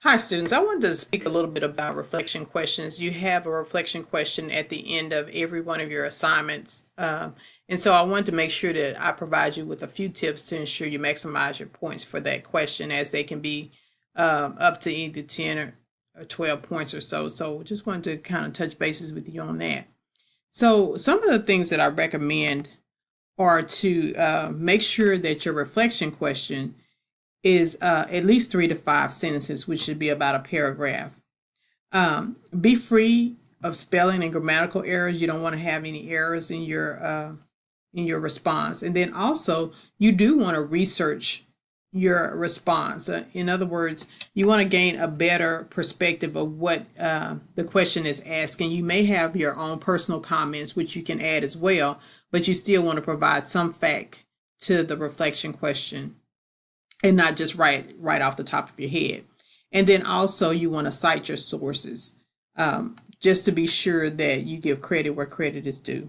Hi, students. I wanted to speak a little bit about reflection questions. You have a reflection question at the end of every one of your assignments. And so I wanted to make sure that I provide you with a few tips to ensure you maximize your points for that question, as they can be up to either 10 or 12 points or so. So just wanted to kind of touch bases with you on that. So some of the things that I recommend are to make sure that your reflection question is at least 3 to 5 sentences, which should be about a paragraph. Be free of spelling and grammatical errors. You don't want to have any errors in your response. And then also, you do want to research your response. In other words, you want to gain a better perspective of what the question is asking. You may have your own personal comments, which you can add as well, but you still want to provide some fact to the reflection question and not just right off the top of your head. And then also you want to cite your sources, just to be sure that you give credit where credit is due.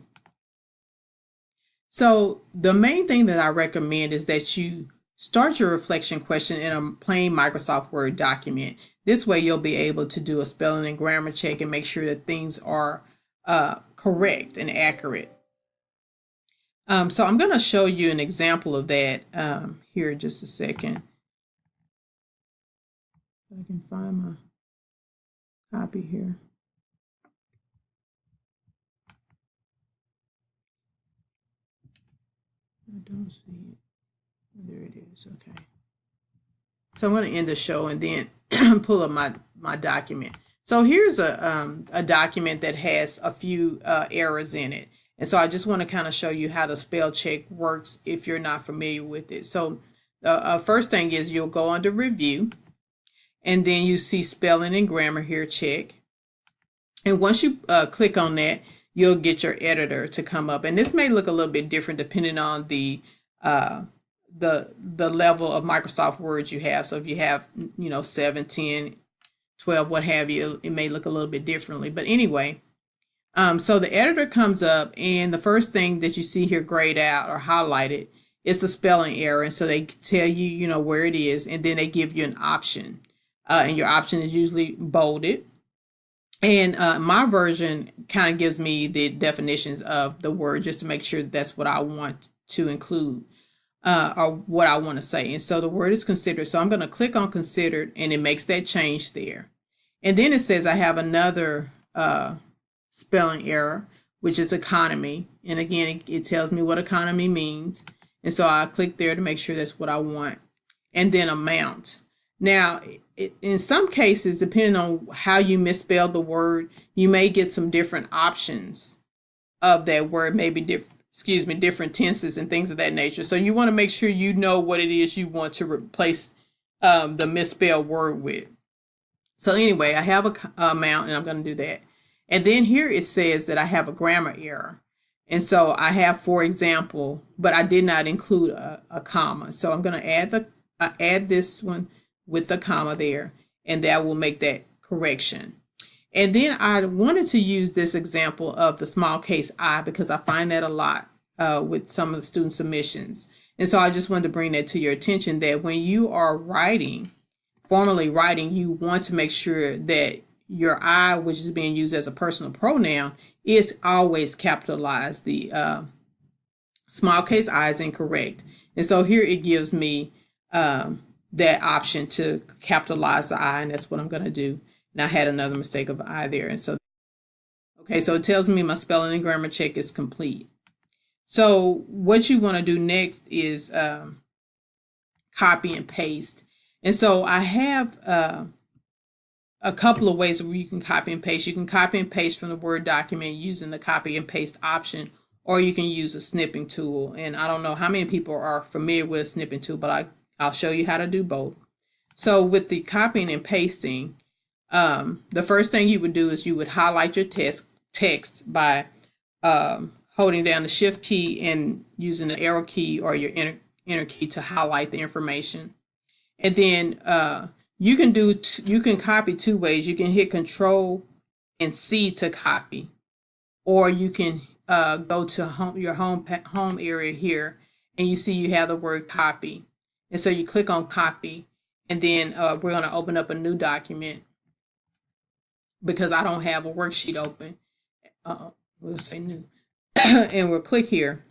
So the main thing that I recommend is that you start your reflection question in a plain Microsoft Word document. This way you'll be able to do a spelling and grammar check and make sure that things are correct and accurate. So I'm going to show you an example of that here in just a second. If I can find my copy here. I don't see it. There it is. Okay. So I'm going to end the show and then pull up my document. So here's a document that has a few errors in it. And so I just want to kind of show you how the spell check works if you're not familiar with it. So the first thing is you'll go under review, and then you see spelling and grammar here, check. And once you click on that, you'll get your editor to come up. And this may look a little bit different depending on the level of Microsoft Word you have. So if you have, 7, 10, 12, what have you, it may look a little bit differently. But anyway, so the editor comes up, and the first thing that you see here grayed out or highlighted is the spelling error. And so they tell you, where it is, and then they give you an option. And your option is usually bolded. And my version kind of gives me the definitions of the word just to make sure that's what I want to include or what I want to say. And so the word is considered. So I'm going to click on considered, and it makes that change there. And then it says I have another spelling error, which is economy. And again, it tells me what economy means. And so I click there to make sure that's what I want. And then amount. Now, in some cases, depending on how you misspelled the word, you may get some different options of that word, maybe different tenses and things of that nature. So you want to make sure you know what it is you want to replace the misspelled word with. So anyway, I have a amount, and I'm going to do that. And then here it says that I have a grammar error. And so I have, for example, but I did not include a comma. So I'm going to add this one with the comma there, and that will make that correction. And then I wanted to use this example of the small case I because I find that a lot with some of the student submissions. And so I just wanted to bring that to your attention, that when you are formally writing, you want to make sure that your I, which is being used as a personal pronoun, is always capitalized. The small case I is incorrect. And so here it gives me that option to capitalize the I, and that's what I'm going to do. And I had another mistake of I there. And so, okay, so it tells me my spelling and grammar check is complete. So what you want to do next is copy and paste. And so I have a couple of ways where you can copy and paste. You can copy and paste from the Word document using the copy and paste option, or you can use a snipping tool. And I don't know how many people are familiar with a snipping tool, but I'll show you how to do both. So with the copying and pasting, the first thing you would do is you would highlight your text by holding down the shift key and using the arrow key or your enter key to highlight the information. And then you can copy two ways. You can hit Control and C to copy, or you can go to your home area here, and you see you have the word copy. And so you click on copy, And then we're going to open up a new document because I don't have a worksheet open. We'll say new. And we'll click here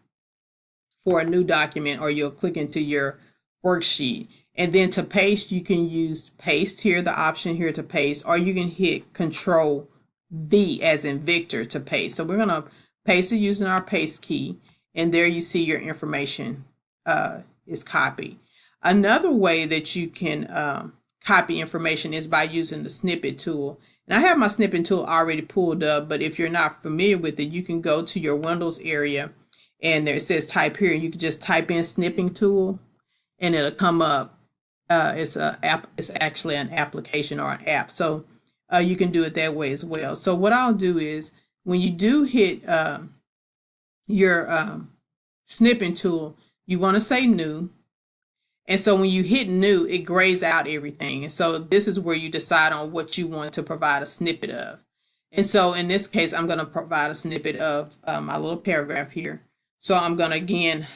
for a new document, or you'll click into your worksheet. And then to paste, you can use paste here, the option here to paste, or you can hit Control V as in Victor to paste. So we're going to paste it using our paste key. And there you see your information is copied. Another way that you can copy information is by using the snippet tool. And I have my snippet tool already pulled up, but if you're not familiar with it, you can go to your Windows area and there it says type here. You can just type in snipping tool and it'll come up. It's actually an application or an app. So you can do it that way as well. So what I'll do is when you do hit your snipping tool, you want to say new. And so when you hit new, it grays out everything. And so this is where you decide on what you want to provide a snippet of. And so in this case, I'm going to provide a snippet of my little paragraph here. So I'm going to again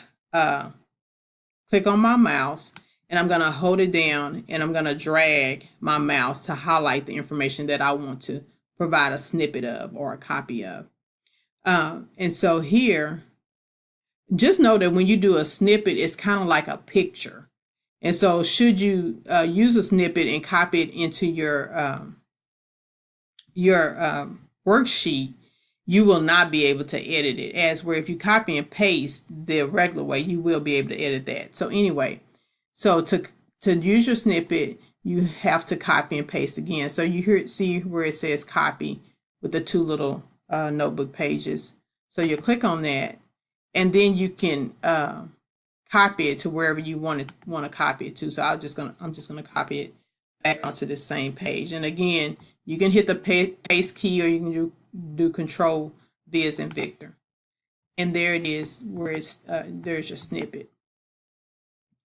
click on my mouse and I'm going to hold it down and I'm going to drag my mouse to highlight the information that I want to provide a snippet of or a copy of. And so here, just know that when you do a snippet, it's kind of like a picture. And so should you use a snippet and copy it into your worksheet, you will not be able to edit it. As where if you copy and paste the regular way, you will be able to edit that. So anyway, so to use your snippet, you have to copy and paste again. So you see where it says copy with the two little notebook pages. So you click on that, and then you can copy it to wherever you want to copy it to. So I'm just gonna copy it back onto this same page. And again, you can hit the paste key, or you can do Control V as in Victor. And there it is, where it's there's your snippet.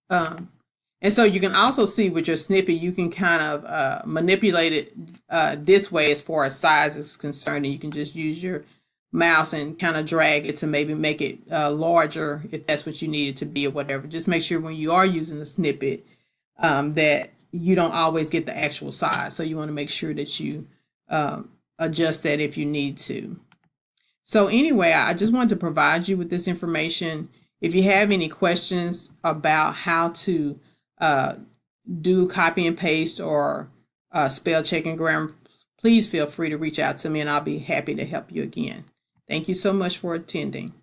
And so you can also see with your snippet, you can kind of manipulate it this way as far as size is concerned. And you can just use your mouse and kind of drag it to maybe make it larger if that's what you need it to be or whatever. Just make sure when you are using the snippet that you don't always get the actual size. So you want to make sure that you adjust that if you need to. So anyway, I just wanted to provide you with this information. If you have any questions about how to do copy and paste or spell check and grammar, please feel free to reach out to me and I'll be happy to help you again. Thank you so much for attending.